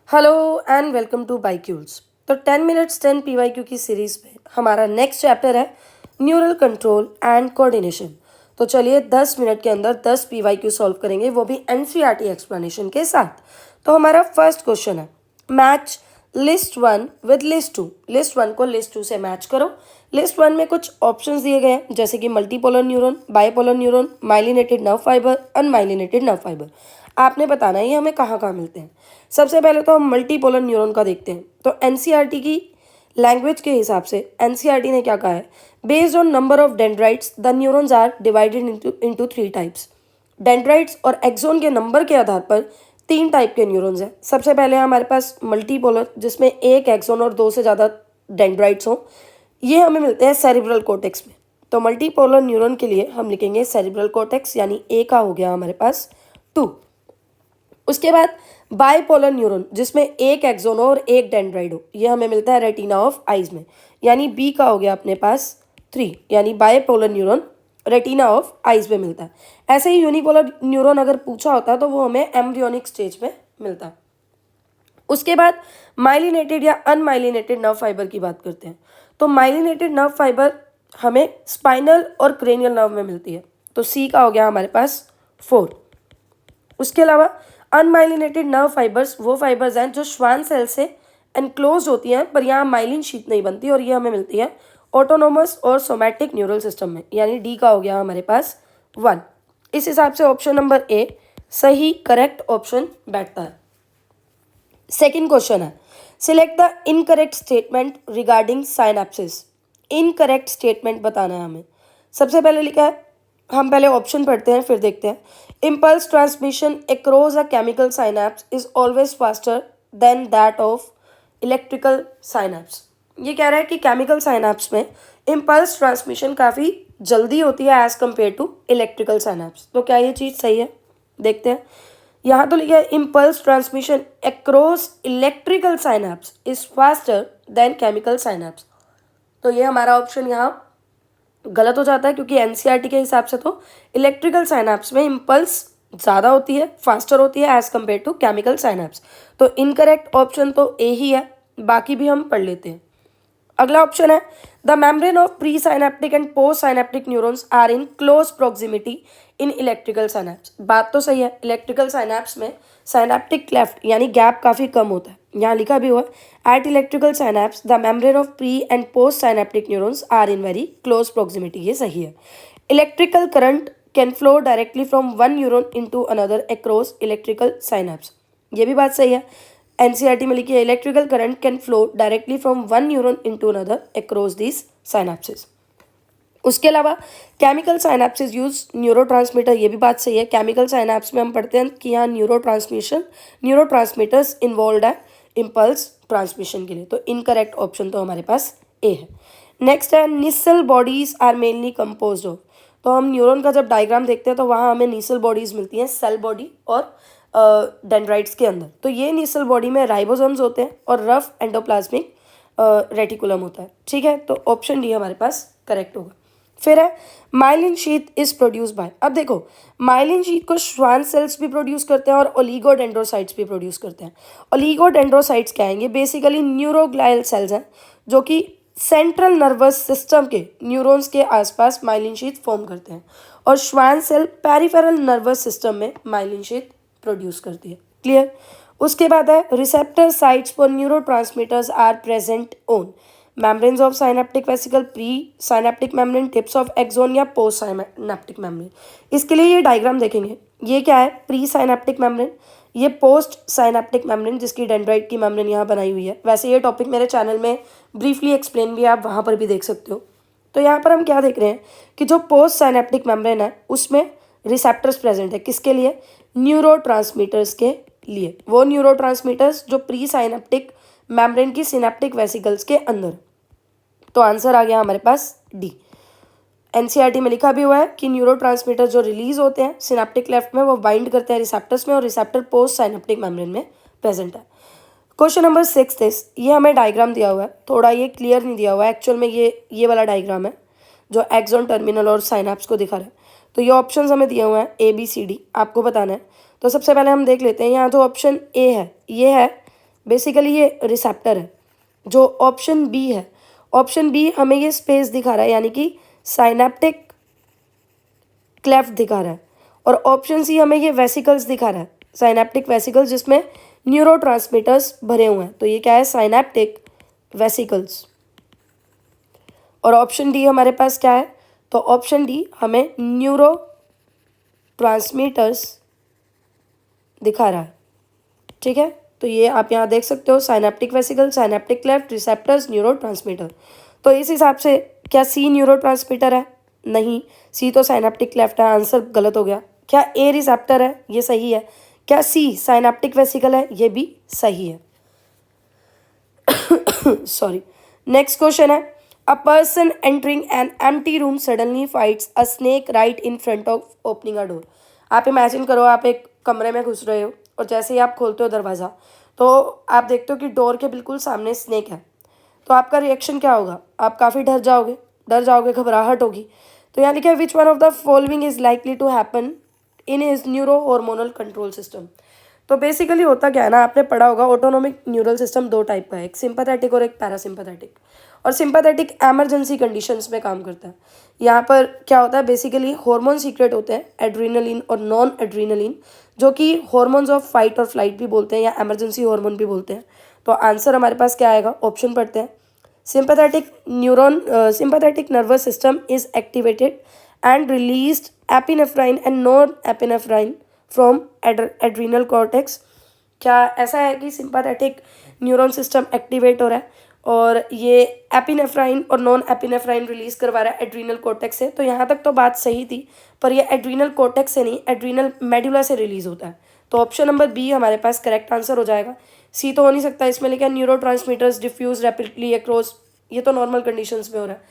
Hello and welcome to बाईक्यूल्स। तो 10 minutes 10 PYQ की सीरीज में हमारा नेक्स्ट चैप्टर है न्यूरल कंट्रोल एंड कोऑर्डिनेशन। तो चलिए 10 मिनट के अंदर 10 पीवाईक्यू सॉल्व करेंगे, वो भी एनसीईआरटी एक्सप्लेनेशन के साथ। तो हमारा फर्स्ट क्वेश्चन है match list one with list two. List one को लिस्ट टू से मैच करो। लिस्ट वन में कुछ ऑप्शंस दिए गए हैं जैसे कि multipolar neuron, bipolar neuron, myelinated nerve fibre, unmyelinated nerve fibre. आपने बताना है ये हमें कहाँ कहाँ मिलते हैं। सबसे पहले तो हम मल्टीपोलर न्यूरॉन का देखते हैं। तो एनसीईआरटी की लैंग्वेज के हिसाब से एनसीईआरटी ने क्या कहा है, based on number of dendrites the neurons are divided into 3 types. Dendrites और एक्सोन के नंबर के आधार पर 3 टाइप के न्यूरॉन्स हैं। सबसे पहले हमारे पास मल्टीपोलर, जिसमें एक एक्सोन और 2 से ज़्यादा डेंड्राइट्स हों। ये हमें मिलते हैं सेरिब्रल कोर्टेक्स में। तो मल्टीपोलर न्यूरॉन के लिए हम लिखेंगे सेरिब्रल कोर्टेक्स, यानी ए का हो गया हमारे पास 2। उसके बाद बाइपोलर न्यूरॉन, जिसमें एक एक्सोन और एक डेंड्राइट हो, ये हमें मिलता है रेटिना ऑफ आइज में, यानी बी का हो गया अपने पास 3, यानी bipolar neuron retina of eyes में मिलता है। ऐसे ही यूनिपोलर न्यूरॉन अगर पूछा होता तो वो हमें एम्ब्रियोनिक स्टेज में मिलता। उसके बाद माइलिनेटेड या अनमाइलिनेटेड नर्व फाइबर की बात करते हैं। तो माइलिनेटेड नर्व फाइबर हमें स्पाइनल और क्रेनियल नर्व में मिलती है, तो सी का हो गया हमारे पास 4। उसके अलावा अनमाइलिनेटेड नर्व फाइबर्स वो फाइबर्स हैं जो श्वान सेल से एनक्लोज होती हैं, पर यहाँ माइलिन शीट नहीं बनती, और ये हमें मिलती है ऑटोनोमस और सोमैटिक न्यूरल सिस्टम में, यानी डी का हो गया हमारे पास 1। इस हिसाब से ऑप्शन नंबर ए सही करेक्ट ऑप्शन बैठता है। सेकेंड क्वेश्चन है select the incorrect statement regarding synapses. Incorrect statement बताना है हमें। सबसे पहले लिखा है, हम पहले ऑप्शन पढ़ते हैं फिर देखते हैं। Impulse transmission across a chemical synapse is always faster than that of electrical synapse. ये कह रहा है कि केमिकल साइनैप्स में इम्पल्स ट्रांसमिशन काफ़ी जल्दी होती है as compare to electrical synapse. तो क्या ये चीज़ सही है? देखते हैं। यहाँ तो लिखा है impulse transmission across electrical synapse is faster than chemical synapse. तो ये हमारा ऑप्शन यहाँ गलत हो जाता है, क्योंकि एनसीईआरटी के हिसाब से तो इलेक्ट्रिकल साइनैप्स में इम्पल्स ज़्यादा होती है, फास्टर होती है as compare to chemical synapse. तो इनकरेक्ट ऑप्शन तो ए ही है, बाकी भी हम पढ़ लेते हैं। अगला ऑप्शन है the membrane of pre synaptic and post synaptic neurons are in close proximity in electrical synapse. बात तो सही है, इलेक्ट्रिकल साइनैप्स में साइनेप्टिक क्लेफ्ट यानी गैप काफ़ी कम होता है। यहाँ लिखा भी हुआ है at electrical synapse the membrane of pre and post synaptic neurons are in very close proximity. ये सही है। Electrical current can flow directly from one neuron into another across electrical synapse. ये भी बात सही है। एनसीईआरटी में लिखी है electrical current can flow directly from one neuron into another across this synapses. उसके अलावा केमिकल साइनैप्सेस यूज न्यूरोट्रांसमीटर, ये भी बात सही है। केमिकल साइनैप्स में हम पढ़ते हैं कि यहाँ न्यूरोट्रांसमीटर्स इन्वॉल्व है इम्पल्स ट्रांसमिशन के लिए। तो इनकरेक्ट ऑप्शन तो हमारे पास ए है। नेक्स्ट है Nissl bodies are mainly composed of. तो हम न्यूरॉन का जब डायग्राम देखते हैं तो वहाँ हमें नीसल बॉडीज मिलती हैं सेल बॉडी और डेंड्राइट्स के अंदर। तो ये नीसल बॉडी में राइबोसोम्स होते हैं और रफ एंडोप्लाज्मिक रेटिकुलम होता है। ठीक है, तो ऑप्शन डी हमारे पास करेक्ट होगा। फिर है myelin sheath is produce by. अब देखो, माइलिन शीथ को श्वान सेल्स भी प्रोड्यूस करते हैं और ओलिगोडेंड्रोसाइट्स भी प्रोड्यूस करते हैं। ओलिगोडेंड्रोसाइट्स क्या हैं? ये बेसिकली न्यूरोग्लाइल सेल्स हैं जो कि सेंट्रल नर्वस सिस्टम के न्यूरॉन्स के आसपास माइलिन शीथ फॉर्म करते हैं, और Schwann cell peripheral nervous system में माइलिन शीथ प्रोड्यूस करती है। क्लियर? उसके बाद है receptor sites for neurotransmitters are present on membranes of synaptic vesicle, pre synaptic membrane, tips of axon या पोस्ट साइनेप्टिक मेम्ब्रेन। इसके लिए ये डायग्राम देखेंगे। ये क्या है? प्री साइनेप्टिक मेम्ब्रेन, ये पोस्ट साइनेप्टिक मेम्ब्रेन जिसकी डेंड्राइट की मेम्ब्रेन यहाँ बनाई हुई है। वैसे ये टॉपिक मेरे चैनल में ब्रीफली एक्सप्लेन भी है, आप वहाँ पर भी देख सकते हो। तो यहाँ पर हम क्या देख रहे हैं कि जो पोस्ट साइनेप्टिक मेम्ब्रेन है उसमें रिसेप्टर्स प्रेजेंट है। किसके लिए? न्यूरोट्रांसमीटर्स के लिए। वो न्यूरोट्रांसमीटर्स जो प्री साइनेप्टिक मेम्ब्रेन की सिनेप्टिक वेसिकल्स के अंदर। तो आंसर आ गया हमारे पास डी। एनसीईआरटी में लिखा भी हुआ है कि न्यूरोट्रांसमीटर जो रिलीज होते हैं सिनेप्टिक लेफ्ट में वो बाइंड करते हैं रिसेप्टर्स में, और रिसेप्टर पोस्ट साइनेप्टिक मेम्ब्रेन में प्रेजेंट है। क्वेश्चन नंबर 6 इज, ये हमें डायग्राम दिया हुआ है, थोड़ा ये क्लियर नहीं दिया हुआ है एक्चुअल में। ये वाला डायग्राम है जो एक्सोन, टर्मिनल और साइनैप्स को दिखा रहा है। तो ये ऑप्शंस हमें दिए हुए हैं A B C D, आपको बताना है। तो सबसे पहले हम देख लेते हैं। यहाँ जो ऑप्शन ए है ये है बेसिकली ये रिसेप्टर है। जो ऑप्शन बी है, ऑप्शन बी हमें ये स्पेस दिखा रहा है, यानी कि साइनेप्टिक क्लेफ्ट दिखा रहा है। और ऑप्शन सी हमें ये वेसिकल्स दिखा रहा है, साइनेप्टिक वेसिकल्स जिसमें न्यूरोट्रांसमीटर्स भरे हुए हैं। तो ये क्या है, साइनेप्टिक वेसिकल्स। और ऑप्शन डी हमारे पास क्या है, तो ऑप्शन डी हमें न्यूरो ट्रांसमीटर्स दिखा रहा है। ठीक है, तो ये आप यहाँ देख सकते हो, synaptic vesicle, synaptic cleft, receptors, neuro transmitter. तो इस हिसाब से क्या सी न्यूरो ट्रांसमीटर है? नहीं, सी तो साइनेप्टिक क्लेफ्ट है, आंसर गलत हो गया। क्या ए रिसेप्टर है? ये सही है। क्या सी साइनेप्टिक वेसिकल है? ये भी सही है। सॉरी। नेक्स्ट क्वेश्चन है, a person entering an empty room suddenly fights a snake right in front of opening a door. आप इमेजिन करो, आप एक कमरे में घुस रहे हो और जैसे ही आप खोलते हो दरवाज़ा, तो आप देखते हो कि डोर के बिल्कुल सामने स्नेक है। तो आपका रिएक्शन क्या होगा? आप काफ़ी डर जाओगे, घबराहट होगी। तो यहाँ लिखा है, which one of the following is likely to happen in his neuro hormonal control system. तो बेसिकली होता क्या है ना, आपने पढ़ा होगा ऑटोनोमिक न्यूरल सिस्टम दो टाइप का है, एक सिंपैथेटिक और एक पैरासिम्पैथेटिक। और सिंपैथेटिक एमरजेंसी कंडीशंस में काम करता है। यहाँ पर क्या होता है, बेसिकली हार्मोन सीक्रेट होते हैं, एड्रीनलिन और नॉन एड्रीनलिन, जो कि हार्मोन्स ऑफ फाइट और फ्लाइट भी बोलते हैं या एमरजेंसी हार्मोन भी बोलते हैं। तो आंसर हमारे पास क्या आएगा? ऑप्शन पढ़ते हैं। Sympathetic nervous system is activated and released epinephrine and non-epinephrine from adrenal cortex। क्या ऐसा है कि सिंपैथेटिक न्यूरॉन सिस्टम एक्टिवेट हो रहा है और ये एपिनेफ्राइन और नॉन एपिनेफ्राइन रिलीज करवा रहा है एड्रीनल कॉर्टेक्स से? तो यहाँ तक तो बात सही थी, पर ये एड्रीनल कॉर्टेक्स से नहीं, एड्रीनल मेडुला से रिलीज होता है। तो ऑप्शन नंबर बी हमारे पास करेक्ट आंसर हो जाएगा। सी तो हो नहीं सकता, इसमें लिखा है neuro transmitters diffuse rapidly across, ये तो नॉर्मल कंडीशंस में हो रहा है।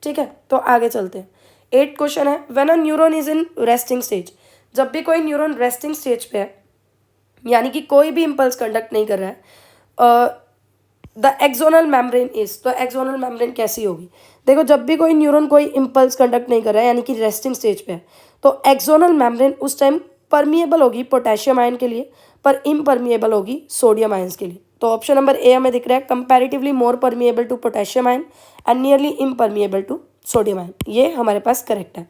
ठीक है, तो आगे चलते हैं। 8 क्वेश्चन है, when a neuron is in resting stage. जब भी कोई न्यूरॉन रेस्टिंग स्टेज पे है, यानी कि कोई भी इम्पल्स कंडक्ट नहीं कर रहा है, द एक्सोनल मेम्ब्रेन इज, तो एक्सोनल मेम्ब्रेन कैसी होगी? देखो, जब भी कोई न्यूरॉन कोई इम्पल्स कंडक्ट नहीं कर रहा है, यानी कि रेस्टिंग स्टेज पे है, तो एक्सोनल मेम्ब्रेन उस टाइम परमिएबल होगी पोटेशियम आयन के लिए, पर इम्परमिएबल होगी सोडियम आयन्स के लिए। तो ऑप्शन नंबर ए हमें दिख रहा है, comparatively more permeable to potassium ion and nearly impermeable to sodium ion. ये हमारे पास करेक्ट है।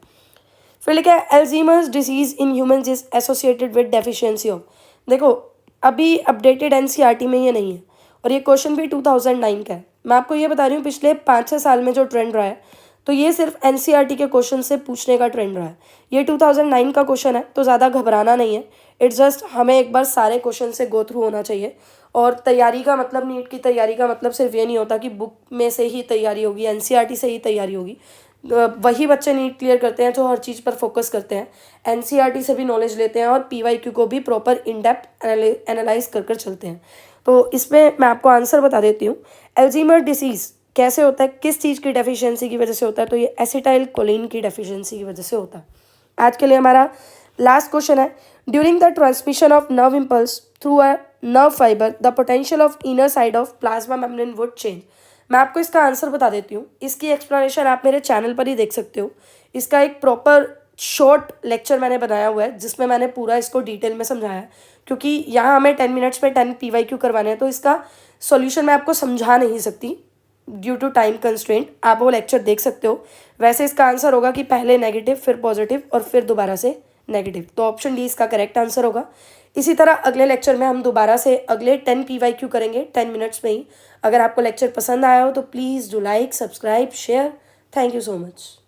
फिर लिखा है, Alzheimer's disease in humans is associated with deficiency of. देखो, अभी अपडेटेड एनसीईआरटी में ये नहीं है और ये क्वेश्चन भी 2009 का है। मैं आपको ये बता रही हूँ, पिछले 5-6 साल में जो ट्रेंड रहा है, तो ये सिर्फ एनसीईआरटी के क्वेश्चन से पूछने का ट्रेंड रहा है। ये 2009 का क्वेश्चन है, तो ज़्यादा घबराना नहीं है। इट्स जस्ट हमें एक बार सारे क्वेश्चन से गो थ्रू होना चाहिए। और तैयारी का मतलब, नीट की तैयारी का मतलब सिर्फ ये नहीं होता कि बुक में से ही तैयारी होगी, एनसीईआरटी से ही तैयारी होगी। वही बच्चे नीट क्लियर करते हैं जो हर चीज़ पर फोकस करते हैं, एनसीईआरटी से भी नॉलेज लेते हैं और पीवाईक्यू को भी प्रॉपर इन डेप्थ एनालाइज कर चलते हैं। तो इसमें मैं आपको आंसर बता देती हूँ। एल्जीमर डिसीज़ कैसे होता है, किस चीज़ की डेफिशिएंसी की वजह से होता है? तो ये एसिटाइल कोलिन की डेफिशिएंसी की वजह से होता है। आज के लिए हमारा लास्ट क्वेश्चन है, during the transmission of nerve impulse through a nerve fibre the potential of inner side of plasma membrane would change. मैं आपको इसका आंसर बता देती हूँ। इसकी एक्सप्लेनेशन आप मेरे चैनल पर ही देख सकते हो। इसका एक प्रॉपर शॉर्ट लेक्चर मैंने बनाया हुआ है जिसमें मैंने पूरा इसको डिटेल में समझाया है, क्योंकि यहाँ हमें 10 मिनट्स में 10 पीवाईक्यू करवाने हैं, तो इसका सॉल्यूशन मैं आपको समझा नहीं सकती ड्यू टू टाइम कंस्ट्रेंट। आप वो लेक्चर देख सकते हो। वैसे इसका आंसर होगा कि पहले नेगेटिव, फिर पॉजिटिव और फिर दोबारा से नेगेटिव। तो ऑप्शन डी इसका करेक्ट आंसर होगा। इसी तरह अगले लेक्चर में हम दोबारा से अगले 10 पीवाईक्यू करेंगे 10 मिनट्स में ही। अगर आपको लेक्चर पसंद आया हो तो please do like, subscribe, share. Thank you so much.